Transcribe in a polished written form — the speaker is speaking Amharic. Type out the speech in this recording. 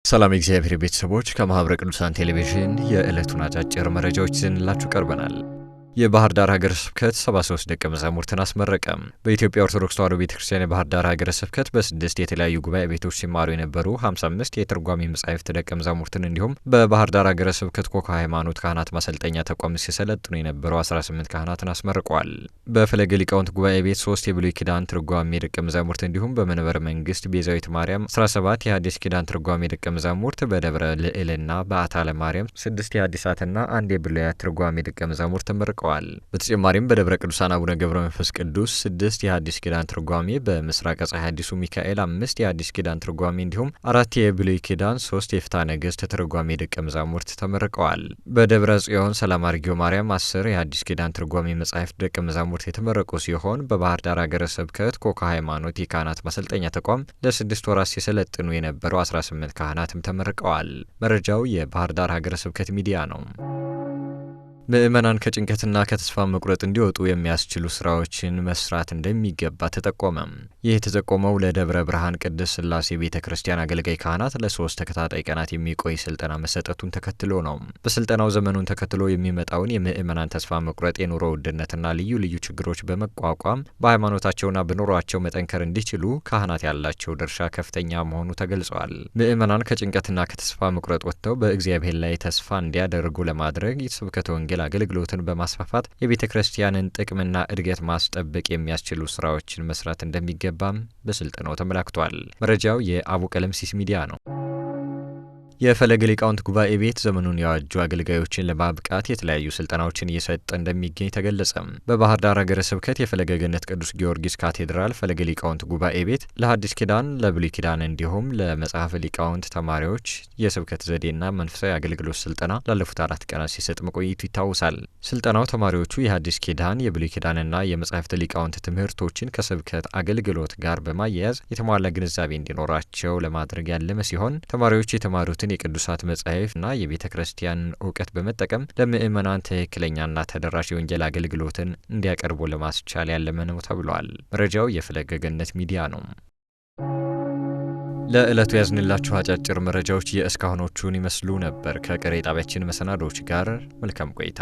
ሰላም እግዚአብሔር ቤተሰቦች ከማህበረ ቅዱሳን ቴሌቪዥን የዕለቱን አጫጭር መረጃዎች ይዘንላችሁ ቀርበናል። የባህር ዳር ሀገረ ስብከት 73 ደቀ መዛሙርትን አስመረቀ። በኢትዮጵያ ኦርቶዶክስ ተዋሕዶ ቤተክርስቲያን የባህር ዳር ሀገረ ስብከት በ6 የተለያዩ ጉባኤ ቤቶች ሲማሩ የነበሩ 55 የትርጓሜ መጻሕፍት ደቀ መዛሙርትን እንዲሁም በባህር ዳር ሀገረ ስብከት ኮካ ሃይማኖት ካህናት ማሰልጠኛ ተቋም ሲሰለጥኑ የነበሩ 18 ካህናትን አስመርቀዋል። በፈለገ ሊቃውንት ጉባኤ ቤት 3 የብሉይ ኪዳን ትርጓሜ ደቀ መዛሙርት እንዲሁም በመንበረ መንግስት ቤዛዊት ማርያም 17 የሐዲስ ኪዳን ትርጓሜ ደቀ መዛሙርት፣ በደብረ ልዕልና በዓታ ለማርያም 6 የሐዲሳትና 1 የብሉያት ትርጓሜ ደቀ መዛሙርት ተመርቀዋል። በተጨማሪም በደብረ ቅዱሳን አቡነ ገብረ መንፈስ ቅዱስ 6 የሐዲስ ኪዳን ትርጓሜ፣ በምስራቅ ፀሐይ ሐዲሱ ሚካኤል 5 የሐዲስ ኪዳን ትርጓሜ እንዲሁም 4 የብሉይ ኪዳን 3 የፍትሐ ነገሥት ትርጓሜ ደቀ መዛሙርት ተመርቀዋል። በደብረ ጽዮን ሰላም አርጊዮ ማርያም 10 የሐዲስ ኪዳን ትርጓሜ መጻሕፍት ደቀ መዛሙርት የተመረቁ ሲሆን በባህር ዳር ሀገረ ስብከት ኮካ ሃይማኖት የካህናት ማሰልጠኛ ተቋም ለ6 ወራት ሲሰለጥኑ የነበሩ 18 ካህናትም ተመርቀዋል። መረጃው የባህር ዳር ሀገረ ስብከት ሚዲያ ነው። ምእመናን ከጭንቀትና ከተስፋ መቁረጥ እንዲወጡ የሚያስችሉ ስራዎችን መስራት እንደሚገባ ተጠቆመ። ይህ የተጠቆመው ለደብረ ብርሃን ቅድስት ሥላሴ ቤተ ክርስቲያን አገልጋይ ካህናት ለ3 ተከታታይ ቀናት የሚቆይ ስልጠና መሰጠቱን ተከትሎ ነው። በስልጠናው ዘመኑን ተከትሎ የሚመጣውን የምእመናን ተስፋ መቁረጥ፣ የኑሮ ውድነትና ልዩ ልዩ ችግሮች በመቋቋም በሃይማኖታቸውና በኑሯቸው መጠንከር እንዲችሉ ካህናት ያላቸው ድርሻ ከፍተኛ መሆኑ ተገልጿል። ምእመናን ከጭንቀትና ከተስፋ መቁረጥ ወጥተው በእግዚአብሔር ላይ ተስፋ እንዲያደርጉ ለማድረግ የስብከተ ወንጌል አገልግሎትን በማስፋፋት የቤተ ክርስቲያንን ጥቅምና እድገት ማስጠበቅ የሚያስችሉ ስራዎችን መስራት እንደሚገባም በስልጠናው ተመላክቷል። መረጃው የአቡ ቀለምሲስ ሚዲያ ነው። የፈለገ ሊቃውንት ጉባኤ ቤት ዘመኑን የዋጁ አገልጋዮችን ለማብቃት የተለያዩ ስልጠናዎችን እየሰጠ እንደሚገኝ ተገለጸ። በባህር ዳር ሀገረ ስብከት የፈለገ ገነት ቅዱስ ጊዮርጊስ ካቴድራል ፈለገ ሊቃውንት ጉባኤ ቤት ለሐዲስ ኪዳን፣ ለብሉይ ኪዳን እንዲሁም ለመጽሐፈ ሊቃውንት ተማሪዎች የስብከት ዘዴና መንፈሳዊ አገልግሎት ስልጠና ላለፉት 4 ቀናት ሲሰጥ መቆየቱ ይታወሳል። ስልጠናው ተማሪዎቹ የሐዲስ ኪዳን፣ የብሉይ ኪዳንና የመጽሐፍተ ሊቃውንት ትምህርቶችን ከስብከት አገልግሎት ጋር በማያያዝ የተሟላ ግንዛቤ እንዲኖራቸው ለማድረግ ያለመ ሲሆን ተማሪዎቹ የተማሩት የቅዱሳት መጻሕፍትና የቤተ ክርስቲያንን እውቀት በመጠቀም ለምእመናን ትክክለኛና ተደራሽ የወንጌል አገልግሎትን እንዲያቀርቡ ለማስቻል ያለመ ነው ተብሏል። መረጃው የፈለገ ገነት ሚዲያ ነው። ለዕለቱ ያዝንላችሁ አጫጭር መረጃዎች የእስካሁኖቹን ይመስሉ ነበር። ከቀሪ ጣቢያችን መሰናዶዎች ጋር መልካም ቆይታ።